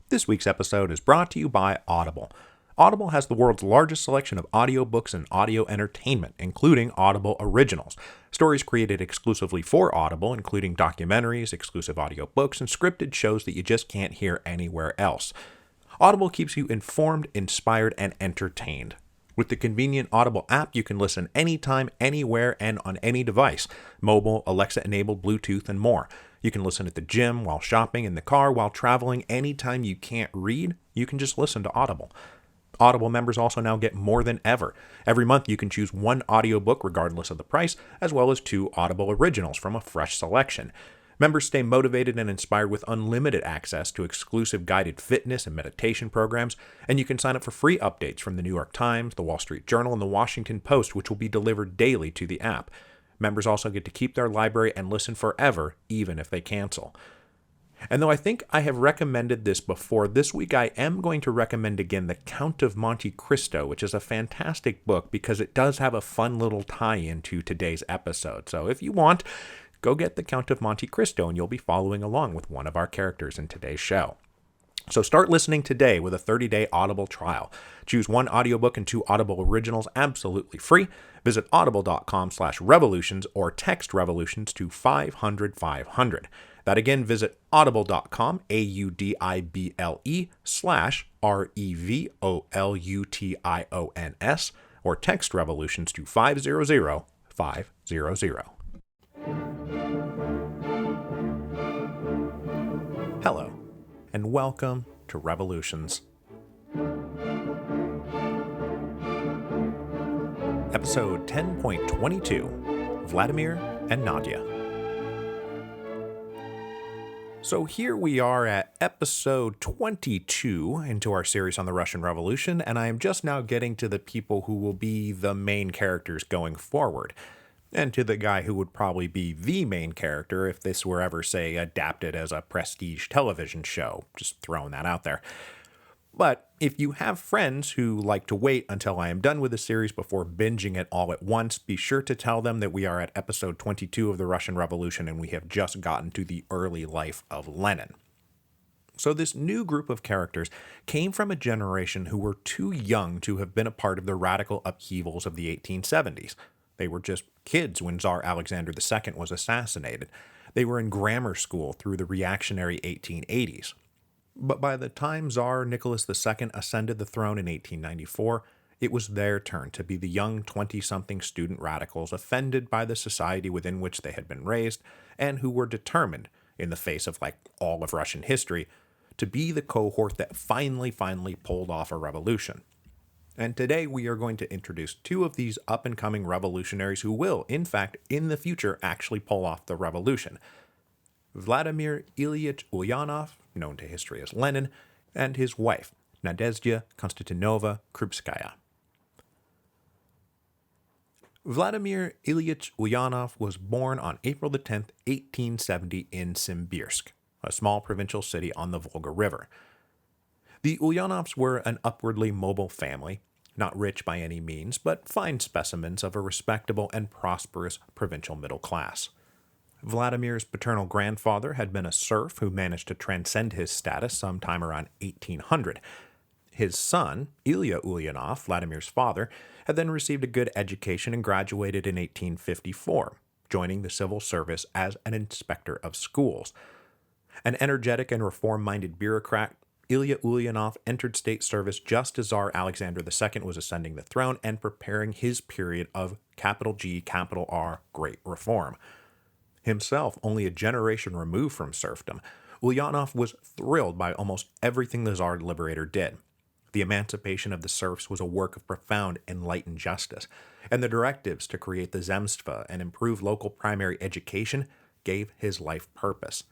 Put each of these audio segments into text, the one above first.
This week's episode is brought to you by Audible. Audible has the world's largest selection of audiobooks and audio entertainment, including Audible originals. Stories created exclusively for Audible, including documentaries, exclusive audiobooks, and scripted shows that you just can't hear anywhere else. Audible keeps you informed, inspired, and entertained. With the convenient Audible app, you can listen anytime, anywhere, and on any device. Mobile, Alexa-enabled, Bluetooth, and more. You can listen at the gym, while shopping, in the car, while traveling. Anytime you can't read, you can just listen to Audible. Audible members also now get more than ever. Every month you can choose one audiobook regardless of the price, as well as 2 Audible originals from a fresh selection. Members stay motivated and inspired with unlimited access to exclusive guided fitness and meditation programs, and you can sign up for free updates from the New York Times, the Wall Street Journal, and the Washington Post, which will be delivered daily to the app. Members also get to keep their library and listen forever, even if they cancel. And though I think I have recommended this before, this week I am going to recommend again The Count of Monte Cristo, which is a fantastic book because it does have a fun little tie-in to today's episode. So if you want, go get The Count of Monte Cristo and you'll be following along with one of our characters in today's show. So start listening today with a 30-day Audible trial. Choose one audiobook and 2 Audible originals absolutely free. Visit audible.com/revolutions or text revolutions to 500-500. That again, visit audible.com, audible/REVOLUTIONS, or text revolutions to 500-500. Hello, and welcome to Revolutions. Episode 10.22, Vladimir and Nadya. So here we are at episode 22 into our series on the Russian Revolution, and I am just now getting to the people who will be the main characters going forward. And to the guy who would probably be the main character if this were ever, say, adapted as a prestige television show. Just throwing that out there. But if you have friends who like to wait until I am done with the series before binging it all at once, be sure to tell them that we are at episode 22 of the Russian Revolution and we have just gotten to the early life of Lenin. So this new group of characters came from a generation who were too young to have been a part of the radical upheavals of the 1870s. They were just kids when Tsar Alexander II was assassinated. They were in grammar school through the reactionary 1880s. But by the time Tsar Nicholas II ascended the throne in 1894, it was their turn to be the young 20-something student radicals offended by the society within which they had been raised, and who were determined, in the face of all of Russian history, to be the cohort that finally pulled off a revolution. And today we are going to introduce 2 of these up-and-coming revolutionaries who will, in fact, in the future, actually pull off the revolution. Vladimir Ilyich Ulyanov, known to history as Lenin, and his wife, Nadezhda Konstantinovna Krupskaya. Vladimir Ilyich Ulyanov was born on April 10, 1870 in Simbirsk, a small provincial city on the Volga River. The Ulyanovs were an upwardly mobile family, not rich by any means, but fine specimens of a respectable and prosperous provincial middle class. Vladimir's paternal grandfather had been a serf who managed to transcend his status sometime around 1800. His son, Ilya Ulyanov, Vladimir's father, had then received a good education and graduated in 1854, joining the civil service as an inspector of schools. An energetic and reform-minded bureaucrat, Ilya Ulyanov entered state service just as Tsar Alexander II was ascending the throne and preparing his period of capital G, capital R, Great Reform. Himself only a generation removed from serfdom, Ulyanov was thrilled by almost everything the Tsar Liberator did. The emancipation of the serfs was a work of profound enlightened justice, and the directives to create the zemstva and improve local primary education gave his life purpose.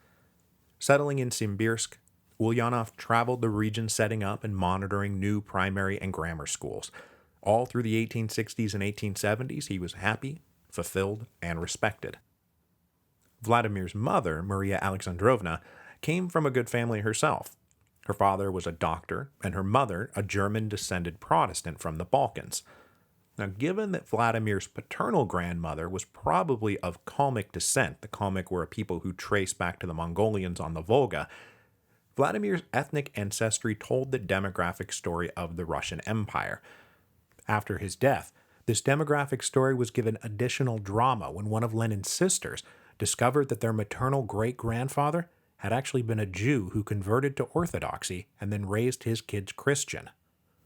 Settling in Simbirsk, Ulyanov traveled the region setting up and monitoring new primary and grammar schools. All through the 1860s and 1870s, he was happy, fulfilled, and respected. Vladimir's mother, Maria Alexandrovna, came from a good family herself. Her father was a doctor, and her mother a German-descended Protestant from the Balkans. Now, given that Vladimir's paternal grandmother was probably of Kalmyk descent, the Kalmyk were a people who trace back to the Mongolians on the Volga, Vladimir's ethnic ancestry told the demographic story of the Russian Empire. After his death, this demographic story was given additional drama when one of Lenin's sisters discovered that their maternal great-grandfather had actually been a Jew who converted to Orthodoxy and then raised his kids Christian.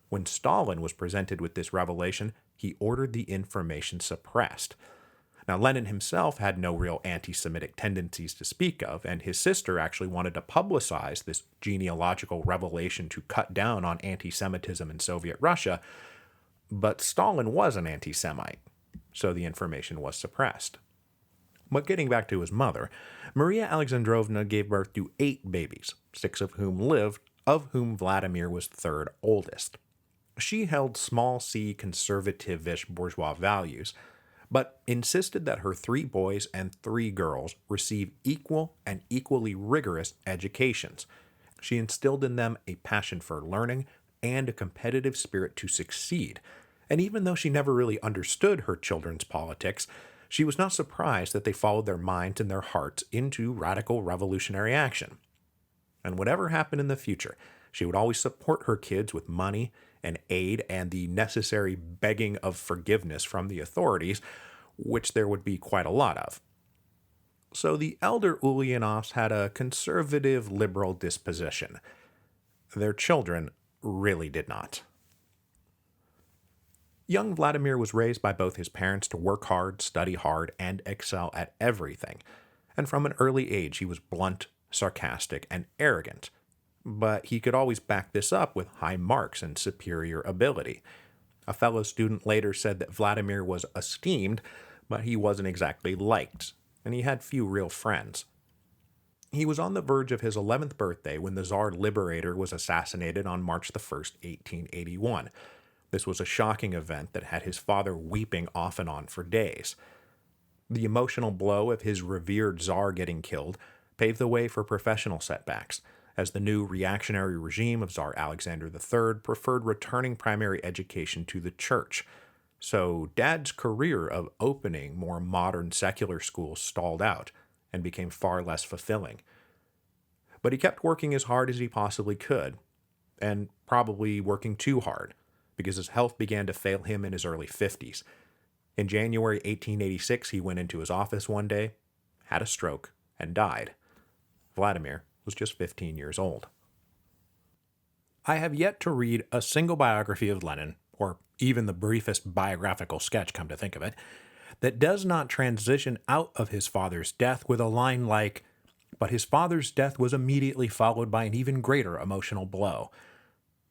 When Stalin was presented with this revelation, he ordered the information suppressed. Now, Lenin himself had no real anti-Semitic tendencies to speak of, and his sister actually wanted to publicize this genealogical revelation to cut down on anti-Semitism in Soviet Russia, but Stalin was an anti-Semite, so the information was suppressed. But getting back to his mother, Maria Alexandrovna gave birth to 8 babies, 6 of whom lived, of whom Vladimir was third oldest. She held small c conservative-ish bourgeois values, but insisted that her 3 boys and 3 girls receive equal and equally rigorous educations. She instilled in them a passion for learning and a competitive spirit to succeed, and even though she never really understood her children's politics, she was not surprised that they followed their minds and their hearts into radical revolutionary action. And whatever happened in the future, she would always support her kids with money and aid and the necessary begging of forgiveness from the authorities, which there would be quite a lot of. So the elder Ulyanovs had a conservative liberal disposition. Their children really did not. Young Vladimir was raised by both his parents to work hard, study hard, and excel at everything. And from an early age, he was blunt, sarcastic, and arrogant. But he could always back this up with high marks and superior ability. A fellow student later said that Vladimir was esteemed, but he wasn't exactly liked, and he had few real friends. He was on the verge of his 11th birthday when the Tsar Liberator was assassinated on March the 1st, 1881. This was a shocking event that had his father weeping off and on for days. The emotional blow of his revered Tsar getting killed paved the way for professional setbacks, as the new reactionary regime of Tsar Alexander III preferred returning primary education to the church. So Dad's career of opening more modern secular schools stalled out and became far less fulfilling. But he kept working as hard as he possibly could, and probably working too hard, because his health began to fail him in his early 50s. In January 1886, he went into his office one day, had a stroke, and died. Vladimir was just 15 years old. I have yet to read a single biography of Lenin, or even the briefest biographical sketch, come to think of it, that does not transition out of his father's death with a line like, "But his father's death was immediately followed by an even greater emotional blow."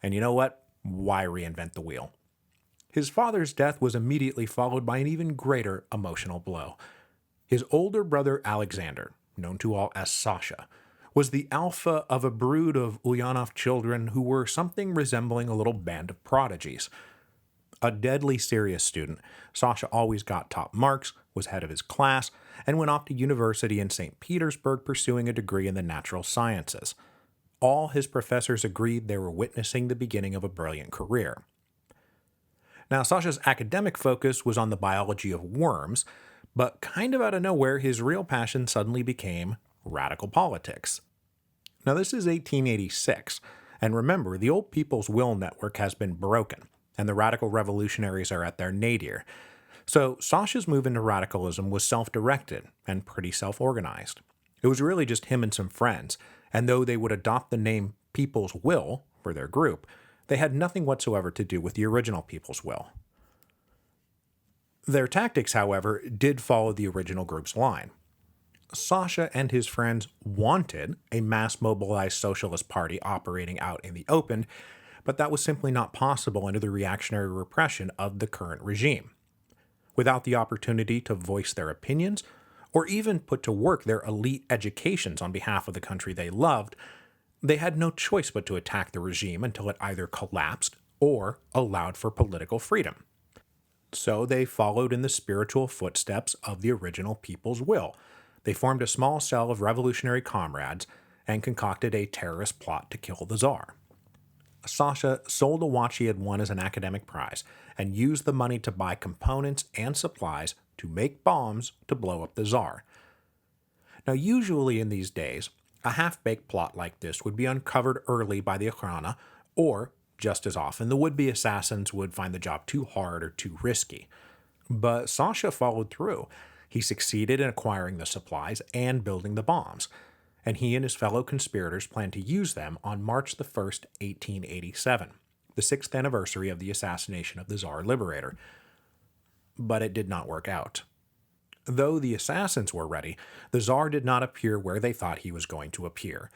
And you know what? Why reinvent the wheel? His father's death was immediately followed by an even greater emotional blow. His older brother Alexander, known to all as Sasha, was the alpha of a brood of Ulyanov children who were something resembling a little band of prodigies. A deadly serious student, Sasha always got top marks, was head of his class, and went off to university in St. Petersburg pursuing a degree in the natural sciences. All his professors agreed they were witnessing the beginning of a brilliant career. Now, Sasha's academic focus was on the biology of worms, but kind of out of nowhere, his real passion suddenly became radical politics. Now, this is 1886, and remember, the old People's Will Network has been broken, and the radical revolutionaries are at their nadir. So Sasha's move into radicalism was self-directed and pretty self-organized. It was really just him and some friends, and though they would adopt the name People's Will for their group, they had nothing whatsoever to do with the original People's Will. Their tactics, however, did follow the original group's line. Sasha and his friends wanted a mass-mobilized socialist party operating out in the open, but that was simply not possible under the reactionary repression of the current regime. Without the opportunity to voice their opinions, or even put to work their elite educations on behalf of the country they loved, they had no choice but to attack the regime until it either collapsed or allowed for political freedom. So they followed in the spiritual footsteps of the original People's Will. They formed a small cell of revolutionary comrades and concocted a terrorist plot to kill the Tsar. Sasha sold a watch he had won as an academic prize and used the money to buy components and supplies to make bombs to blow up the Tsar. Now, usually in these days, A half-baked plot like this would be uncovered early by the Okhrana, or, just as often, the would-be assassins would find the job too hard or too risky. But Sasha followed through. He succeeded in acquiring the supplies and building the bombs, and he and his fellow conspirators planned to use them on March the 1st, 1887, the 6th anniversary of the assassination of the Tsar Liberator. But it did not work out. Though the assassins were ready, the Tsar did not appear where they thought he was going to appear.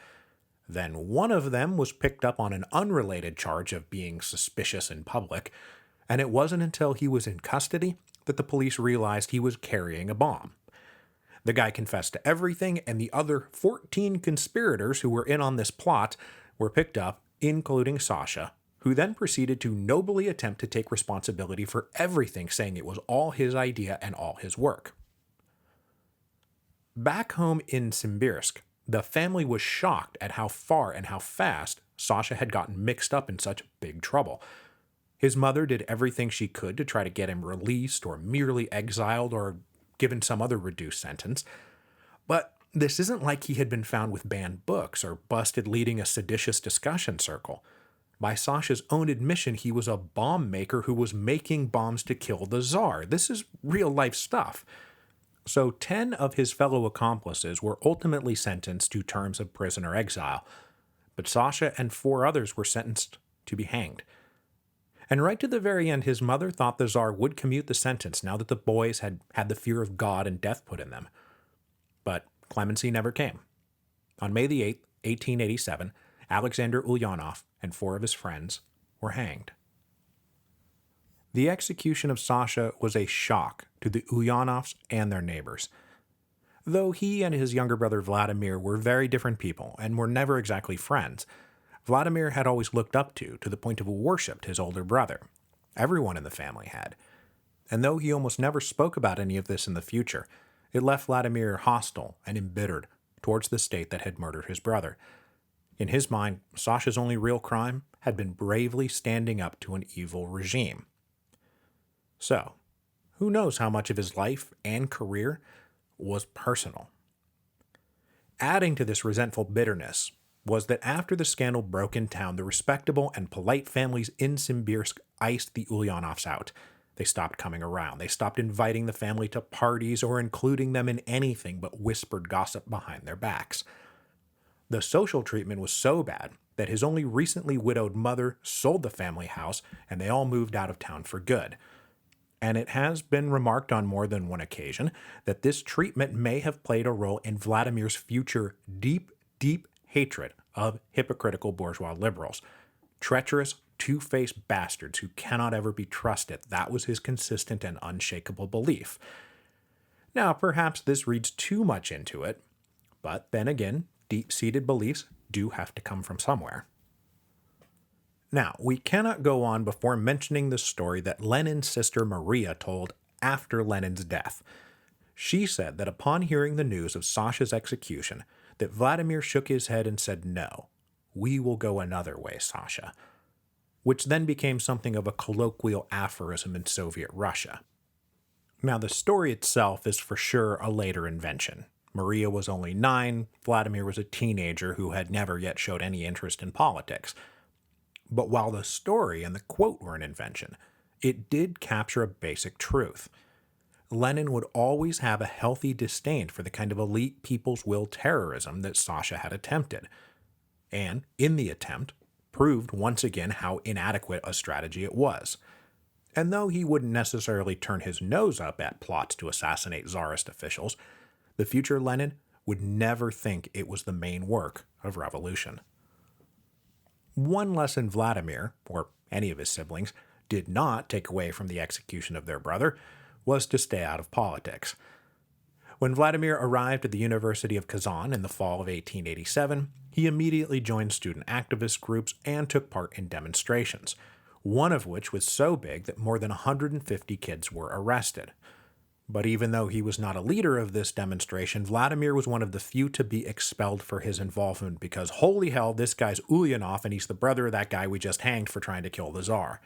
Then one of them was picked up on an unrelated charge of being suspicious in public, and it wasn't until he was in custody that the police realized he was carrying a bomb. The guy confessed to everything, and the other 14 conspirators who were in on this plot were picked up, including Sasha, who then proceeded to nobly attempt to take responsibility for everything, saying it was all his idea and all his work. Back home in Simbirsk, the family was shocked at how far and how fast Sasha had gotten mixed up in such big trouble. His mother did everything she could to try to get him released or merely exiled or given some other reduced sentence. But this isn't like he had been found with banned books or busted leading a seditious discussion circle. By Sasha's own admission, he was a bomb maker who was making bombs to kill the Tsar. This is real-life stuff. So 10 of his fellow accomplices were ultimately sentenced to terms of prisoner exile, but Sasha and 4 others were sentenced to be hanged. And right to the very end, his mother thought the Tsar would commute the sentence now that the boys had had the fear of God and death put in them. But clemency never came. On May the 8th, 1887, Alexander Ulyanov and 4 of his friends were hanged. The execution of Sasha was a shock to the Ulyanovs and their neighbors. Though he and his younger brother Vladimir were very different people and were never exactly friends, Vladimir had always looked up to the point of worshipped his older brother. Everyone in the family had. And though he almost never spoke about any of this in the future, it left Vladimir hostile and embittered towards the state that had murdered his brother. In his mind, Sasha's only real crime had been bravely standing up to an evil regime. So, who knows how much of his life and career was personal? Adding to this resentful bitterness was that after the scandal broke in town, the respectable and polite families in Simbirsk iced the Ulyanovs out. They stopped coming around. They stopped inviting the family to parties or including them in anything but whispered gossip behind their backs. The social treatment was so bad that his only recently widowed mother sold the family house and they all moved out of town for good. And it has been remarked on more than one occasion that this treatment may have played a role in Vladimir's future deep hatred of hypocritical bourgeois liberals. Treacherous, two-faced bastards who cannot ever be trusted. That was his consistent and unshakable belief. Now, perhaps this reads too much into it, but then again, deep-seated beliefs do have to come from somewhere. Now, we cannot go on before mentioning the story that Lenin's sister Maria told after Lenin's death. She said that upon hearing the news of Sasha's execution, that Vladimir shook his head and said, "No, we will go another way, Sasha," which then became something of a colloquial aphorism in Soviet Russia. Now, the story itself is for sure a later invention. Maria was only 9, Vladimir was a teenager who had never yet showed any interest in politics. But while the story and the quote were an invention, it did capture a basic truth. Lenin would always have a healthy disdain for the kind of elite people's will terrorism that Sasha had attempted, and, in the attempt, proved once again how inadequate a strategy it was. And though he wouldn't necessarily turn his nose up at plots to assassinate Tsarist officials, the future Lenin would never think it was the main work of revolution. One lesson Vladimir, or any of his siblings, did not take away from the execution of their brother was to stay out of politics. When Vladimir arrived at the University of Kazan in the fall of 1887, he immediately joined student activist groups and took part in demonstrations, one of which was so big that more than 150 kids were arrested. But even though he was not a leader of this demonstration, Vladimir was one of the few to be expelled for his involvement because, holy hell, this guy's Ulyanov and he's the brother of that guy we just hanged for trying to kill the Tsar.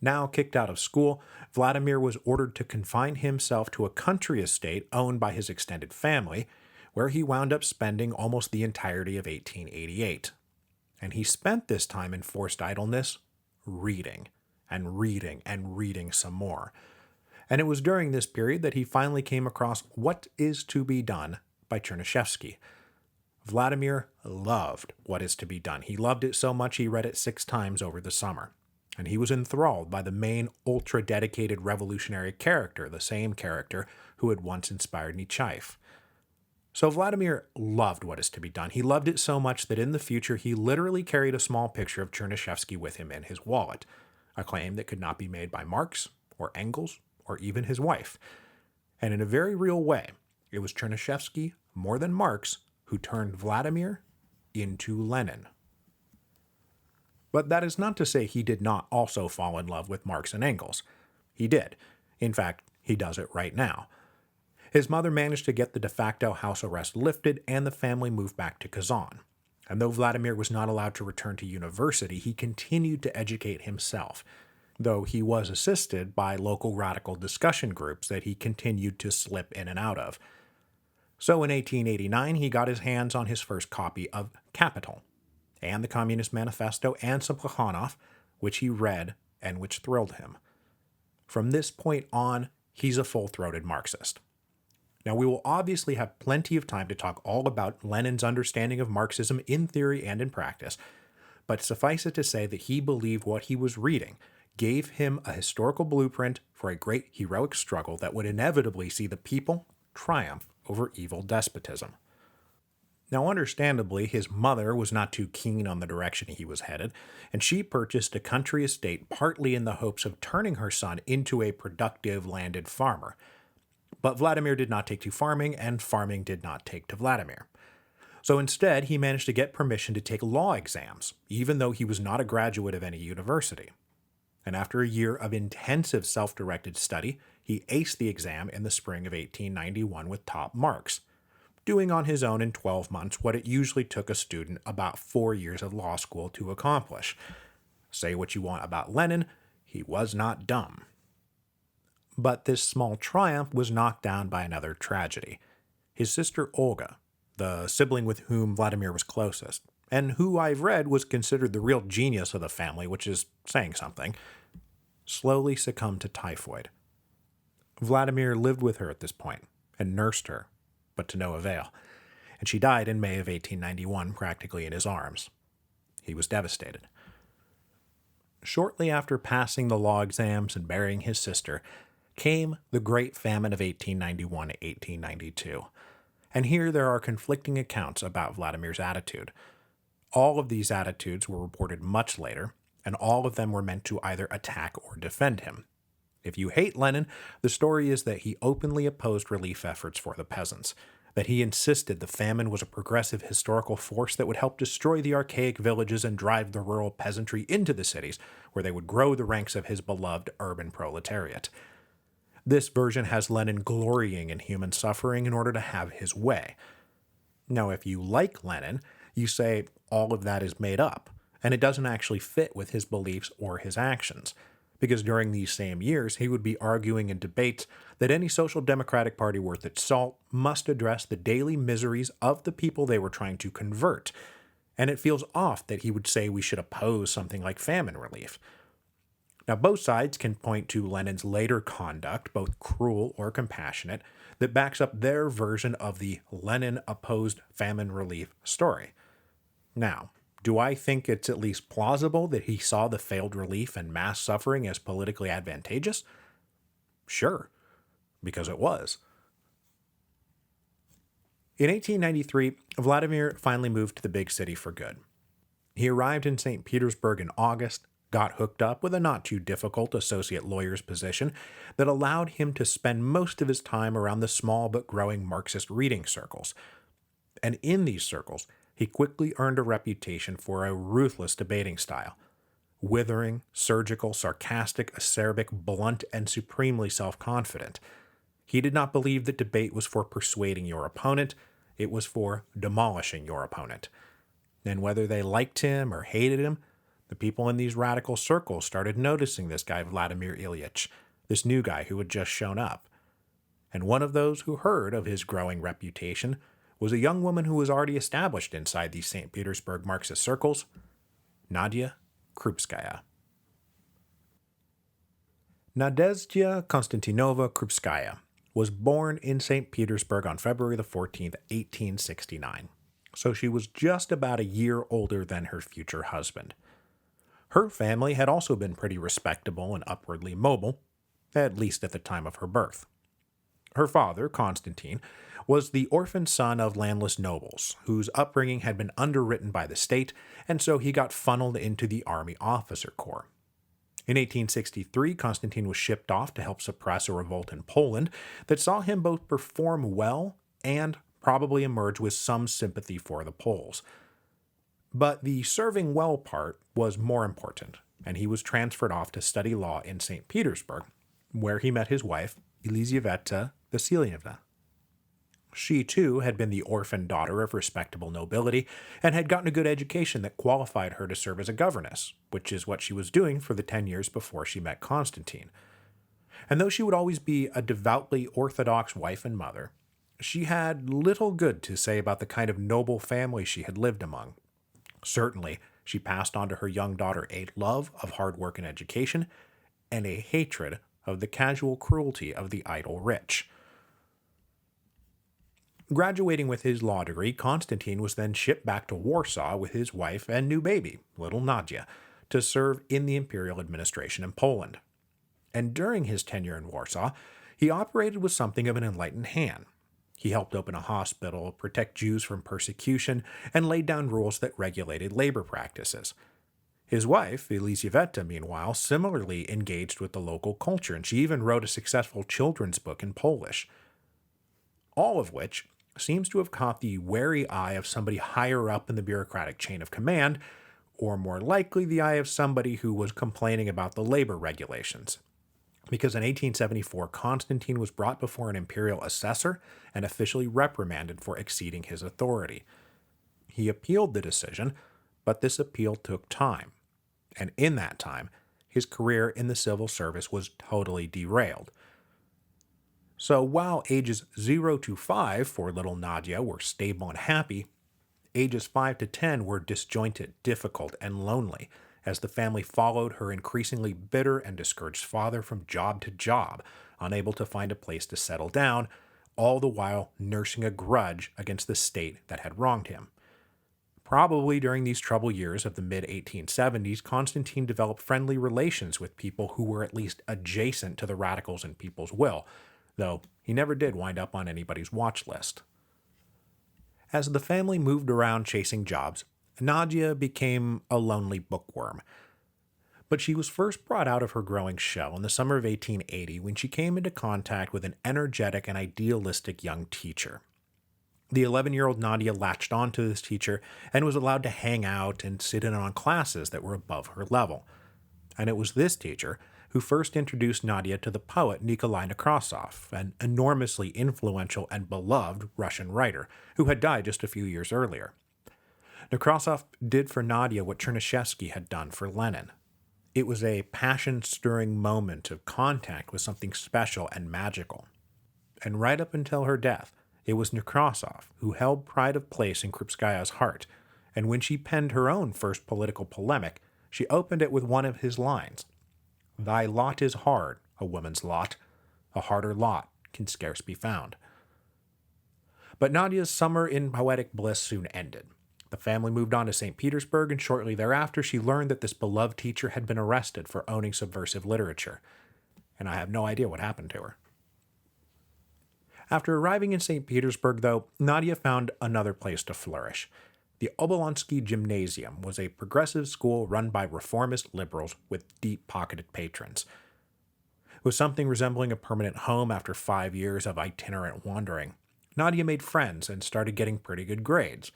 Now kicked out of school, Vladimir was ordered to confine himself to a country estate owned by his extended family, where he wound up spending almost the entirety of 1888. And he spent this time in forced idleness reading and reading and reading some more. And it was during this period that he finally came across What Is to Be Done by Chernyshevsky. Vladimir loved What Is to Be Done. He loved it so much he read it 6 times over the summer. And he was enthralled by the main ultra-dedicated revolutionary character, the same character who had once inspired Nechayev. So Vladimir loved What Is to Be Done. He loved it so much that in the future he literally carried a small picture of Chernyshevsky with him in his wallet, a claim that could not be made by Marx or Engels or even his wife. And in a very real way, it was Chernyshevsky, more than Marx, who turned Vladimir into Lenin. But that is not to say he did not also fall in love with Marx and Engels. He did. In fact, he does it right now. His mother managed to get the de facto house arrest lifted, and the family moved back to Kazan. And though Vladimir was not allowed to return to university, he continued to educate himself, though he was assisted by local radical discussion groups that he continued to slip in and out of. So in 1889, he got his hands on his first copy of Capital, and the Communist Manifesto, and some Plekhanov, which he read and which thrilled him. From this point on, he's a full-throated Marxist. Now, we will obviously have plenty of time to talk all about Lenin's understanding of Marxism in theory and in practice, but suffice it to say that he believed what he was reading gave him a historical blueprint for a great heroic struggle that would inevitably see the people triumph over evil despotism. Now, understandably, his mother was not too keen on the direction he was headed, and she purchased a country estate partly in the hopes of turning her son into a productive landed farmer. But Vladimir did not take to farming, and farming did not take to Vladimir. So instead, he managed to get permission to take law exams, even though he was not a graduate of any university. And after a year of intensive self-directed study, he aced the exam in the spring of 1891 with top marks, doing on his own in 12 months what it usually took a student about 4 years of law school to accomplish. Say what you want about Lenin, he was not dumb. But this small triumph was knocked down by another tragedy. His sister Olga, the sibling with whom Vladimir was closest, and who I've read was considered the real genius of the family, which is saying something, slowly succumbed to typhoid. Vladimir lived with her at this point and nursed her, but to no avail, and she died in May of 1891 practically in his arms. He was devastated. Shortly after passing the law exams and burying his sister came the Great Famine of 1891-1892, and here there are conflicting accounts about Vladimir's attitude. All of these attitudes were reported much later, and all of them were meant to either attack or defend him. If you hate Lenin, the story is that he openly opposed relief efforts for the peasants, that he insisted the famine was a progressive historical force that would help destroy the archaic villages and drive the rural peasantry into the cities, where they would grow the ranks of his beloved urban proletariat. This version has Lenin glorying in human suffering in order to have his way. Now, if you like Lenin, you say all of that is made up, and it doesn't actually fit with his beliefs or his actions, because during these same years he would be arguing in debates that any social democratic party worth its salt must address the daily miseries of the people they were trying to convert, and it feels off that he would say we should oppose something like famine relief. Now, both sides can point to Lenin's later conduct, both cruel or compassionate, that backs up their version of the Lenin-opposed famine relief story. Now, do I think it's at least plausible that he saw the failed relief and mass suffering as politically advantageous? Sure, because it was. In 1893, Vladimir finally moved to the big city for good. He arrived in St. Petersburg in August, got hooked up with a not-too-difficult associate lawyer's position that allowed him to spend most of his time around the small but growing Marxist reading circles. And in these circles, he quickly earned a reputation for a ruthless debating style. Withering, surgical, sarcastic, acerbic, blunt, and supremely self-confident. He did not believe that debate was for persuading your opponent, it was for demolishing your opponent. And whether they liked him or hated him, the people in these radical circles started noticing this guy Vladimir Ilyich, this new guy who had just shown up. And one of those who heard of his growing reputation was a young woman who was already established inside these St. Petersburg Marxist circles, Nadia Krupskaya. Nadezhda Konstantinovna Krupskaya was born in St. Petersburg on February the 14th, 1869, so she was just about a year older than her future husband. Her family had also been pretty respectable and upwardly mobile, at least at the time of her birth. Her father, Constantine, was the orphan son of landless nobles, whose upbringing had been underwritten by the state, and so he got funneled into the Army Officer Corps. In 1863, Constantine was shipped off to help suppress a revolt in Poland that saw him both perform well and probably emerge with some sympathy for the Poles. But the serving well part was more important, and he was transferred off to study law in St. Petersburg, where he met his wife, Elizaveta Vasilyevna. She, too, had been the orphan daughter of respectable nobility and had gotten a good education that qualified her to serve as a governess, which is what she was doing for the 10 years before she met Constantine. And though she would always be a devoutly orthodox wife and mother, she had little good to say about the kind of noble family she had lived among. Certainly, she passed on to her young daughter a love of hard work and education, and a hatred of the casual cruelty of the idle rich. Graduating with his law degree, Constantine was then shipped back to Warsaw with his wife and new baby, little Nadya, to serve in the imperial administration in Poland. And during his tenure in Warsaw, he operated with something of an enlightened hand. He helped open a hospital, protect Jews from persecution, and laid down rules that regulated labor practices. His wife, Elizaveta, meanwhile, similarly engaged with the local culture, and she even wrote a successful children's book in Polish. All of which seems to have caught the wary eye of somebody higher up in the bureaucratic chain of command, or more likely the eye of somebody who was complaining about the labor regulations. Because in 1874, Constantine was brought before an imperial assessor and officially reprimanded for exceeding his authority. He appealed the decision, but this appeal took time. And in that time, his career in the civil service was totally derailed. So while ages 0 to 5 for little Nadya were stable and happy, ages 5 to 10 were disjointed, difficult, and lonely, as the family followed her increasingly bitter and discouraged father from job to job, unable to find a place to settle down, all the while nursing a grudge against the state that had wronged him. Probably during these troubled years of the mid-1870s, Constantine developed friendly relations with people who were at least adjacent to the radicals in People's Will, though he never did wind up on anybody's watch list. As the family moved around chasing jobs, Nadya became a lonely bookworm. But she was first brought out of her growing shell in the summer of 1880 when she came into contact with an energetic and idealistic young teacher. The 11-year-old Nadya latched onto this teacher and was allowed to hang out and sit in on classes that were above her level. And it was this teacher who first introduced Nadya to the poet Nikolai Nekrasov, an enormously influential and beloved Russian writer who had died just a few years earlier. Nekrasov did for Nadya what Chernyshevsky had done for Lenin. It was a passion-stirring moment of contact with something special and magical. And right up until her death, it was Nekrasov who held pride of place in Krupskaya's heart, and when she penned her own first political polemic, she opened it with one of his lines: "Thy lot is hard, a woman's lot. A harder lot can scarce be found." But Nadya's summer in poetic bliss soon ended. The family moved on to St. Petersburg, and shortly thereafter she learned that this beloved teacher had been arrested for owning subversive literature. And I have no idea what happened to her. After arriving in St. Petersburg, though, Nadya found another place to flourish. The Obolonsky Gymnasium was a progressive school run by reformist liberals with deep-pocketed patrons. With something resembling a permanent home after 5 years of itinerant wandering, Nadya made friends and started getting pretty good grades.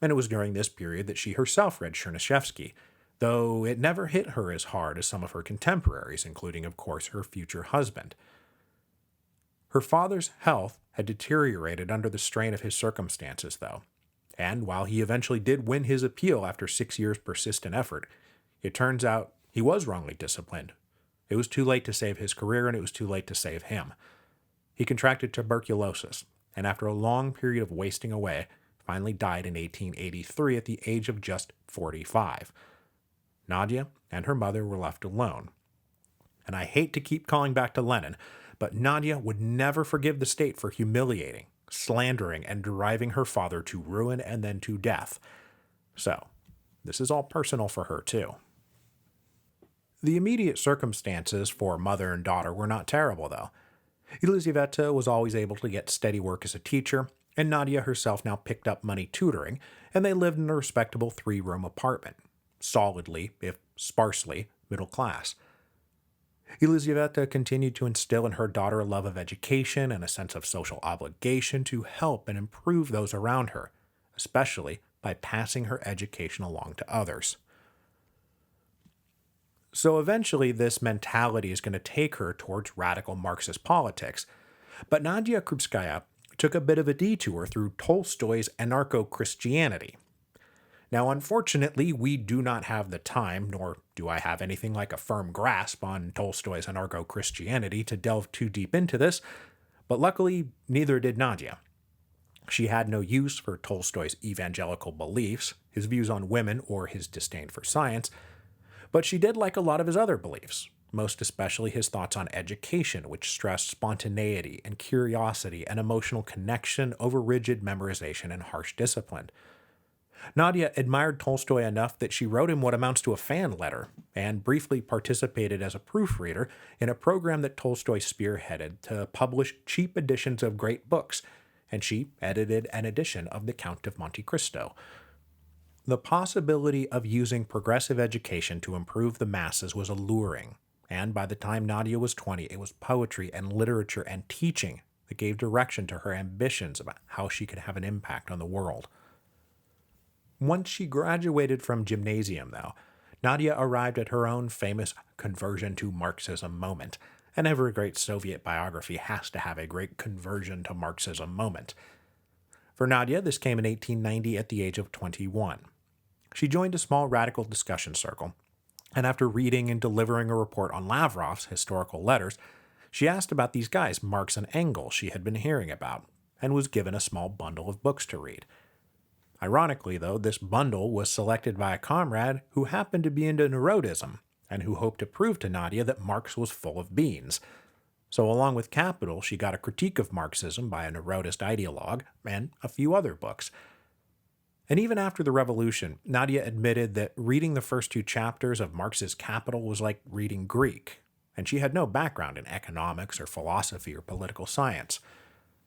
And it was during this period that she herself read Chernyshevsky, though it never hit her as hard as some of her contemporaries, including, of course, her future husband. Her father's health had deteriorated under the strain of his circumstances, though, and while he eventually did win his appeal after 6 years' persistent effort, it turns out he was wrongly disciplined. It was too late to save his career, and it was too late to save him. He contracted tuberculosis, and after a long period of wasting away, finally died in 1883 at the age of just 45. Nadya and her mother were left alone. And I hate to keep calling back to Lenin, but Nadya would never forgive the state for humiliating, slandering, and driving her father to ruin and then to death. So, this is all personal for her too. The immediate circumstances for mother and daughter were not terrible, though. Elizaveta was always able to get steady work as a teacher, and Nadia herself now picked up money tutoring, and they lived in a respectable 3-room apartment, solidly, if sparsely, middle class. Elizaveta continued to instill in her daughter a love of education and a sense of social obligation to help and improve those around her, especially by passing her education along to others. So eventually this mentality is going to take her towards radical Marxist politics, but Nadia Krupskaya took a bit of a detour through Tolstoy's anarcho-Christianity. Now, unfortunately, we do not have the time, nor do I have anything like a firm grasp on Tolstoy's anarcho-Christianity to delve too deep into this, but luckily, neither did Nadia. She had no use for Tolstoy's evangelical beliefs, his views on women, or his disdain for science, but she did like a lot of his other beliefs, most especially his thoughts on education, which stressed spontaneity and curiosity and emotional connection over rigid memorization and harsh discipline. Nadia admired Tolstoy enough that she wrote him what amounts to a fan letter and briefly participated as a proofreader in a program that Tolstoy spearheaded to publish cheap editions of great books, and she edited an edition of The Count of Monte Cristo. The possibility of using progressive education to improve the masses was alluring, and by the time Nadia was 20, it was poetry and literature and teaching that gave direction to her ambitions about how she could have an impact on the world. Once she graduated from gymnasium, though, Nadia arrived at her own famous conversion to Marxism moment, and every great Soviet biography has to have a great conversion to Marxism moment. For Nadia, this came in 1890 at the age of 21. She joined a small radical discussion circle, and after reading and delivering a report on Lavrov's historical letters, she asked about these guys, Marx and Engels, she had been hearing about, and was given a small bundle of books to read. Ironically, though, this bundle was selected by a comrade who happened to be into neurotism, and who hoped to prove to Nadia that Marx was full of beans. So along with Capital, she got a critique of Marxism by a neurotist ideologue, and a few other books. And even after the revolution, Nadia admitted that reading the first 2 chapters of Marx's Capital was like reading Greek, and she had no background in economics or philosophy or political science.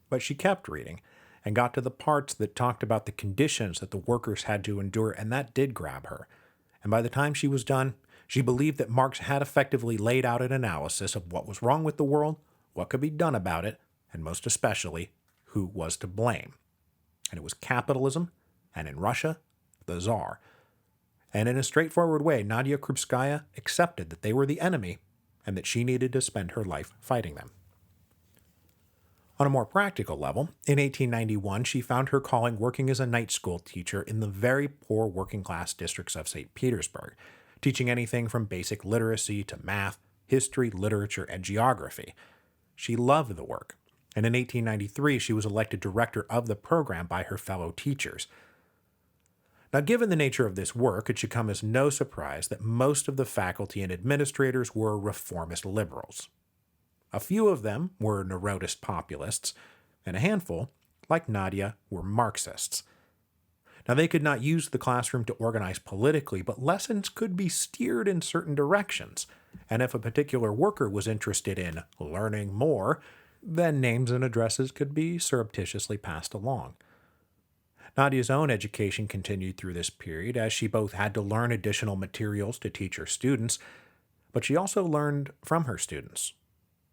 But she kept reading, and got to the parts that talked about the conditions that the workers had to endure, and that did grab her. And by the time she was done, she believed that Marx had effectively laid out an analysis of what was wrong with the world, what could be done about it, and most especially, who was to blame. And it was capitalism, and in Russia, the Tsar. And in a straightforward way, Nadia Krupskaya accepted that they were the enemy, and that she needed to spend her life fighting them. On a more practical level, in 1891 she found her calling working as a night school teacher in the very poor working-class districts of St. Petersburg, teaching anything from basic literacy to math, history, literature, and geography. She loved the work, and in 1893 she was elected director of the program by her fellow teachers. Now, given the nature of this work, it should come as no surprise that most of the faculty and administrators were reformist liberals. A few of them were neurotist populists, and a handful, like Nadia, were Marxists. Now, they could not use the classroom to organize politically, but lessons could be steered in certain directions, and if a particular worker was interested in learning more, then names and addresses could be surreptitiously passed along. Nadia's own education continued through this period, as she both had to learn additional materials to teach her students, but she also learned from her students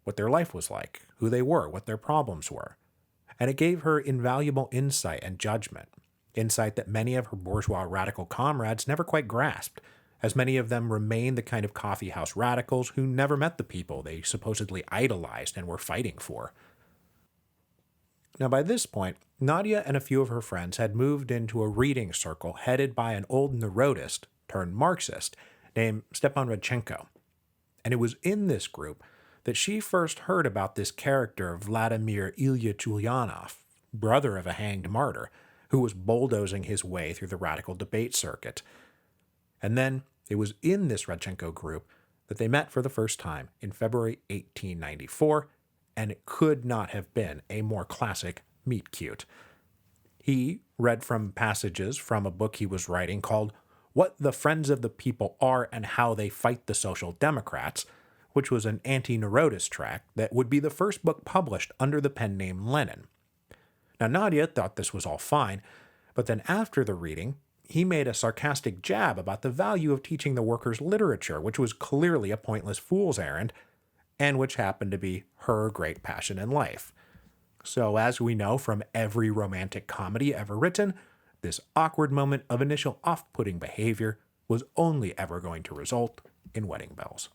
what their life was like, who they were, what their problems were. And it gave her invaluable insight and judgment, insight that many of her bourgeois radical comrades never quite grasped, as many of them remained the kind of coffeehouse radicals who never met the people they supposedly idolized and were fighting for. Now, by this point, Nadia and a few of her friends had moved into a reading circle headed by an old neurotist turned Marxist named Stepan Radchenko. And it was in this group that she first heard about this character, Vladimir Ilyich Ulyanov, brother of a hanged martyr, who was bulldozing his way through the radical debate circuit. And then it was in this Radchenko group that they met for the first time in February 1894, and it could not have been a more classic meet-cute. He read from passages from a book he was writing called What the Friends of the People Are and How They Fight the Social Democrats, which was an anti-Narodist tract that would be the first book published under the pen name Lenin. Now, Nadya thought this was all fine, but then after the reading, he made a sarcastic jab about the value of teaching the workers literature, which was clearly a pointless fool's errand, and which happened to be her great passion in life. So, as we know from every romantic comedy ever written, this awkward moment of initial off-putting behavior was only ever going to result in wedding bells.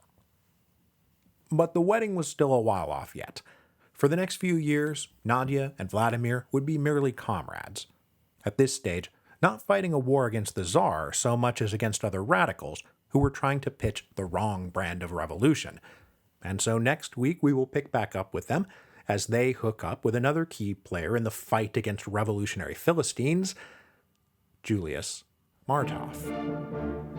But the wedding was still a while off yet. For the next few years, Nadya and Vladimir would be merely comrades. At this stage, not fighting a war against the Tsar so much as against other radicals who were trying to pitch the wrong brand of revolution. And so next week we will pick back up with them as they hook up with another key player in the fight against revolutionary Philistines, Julius Martov.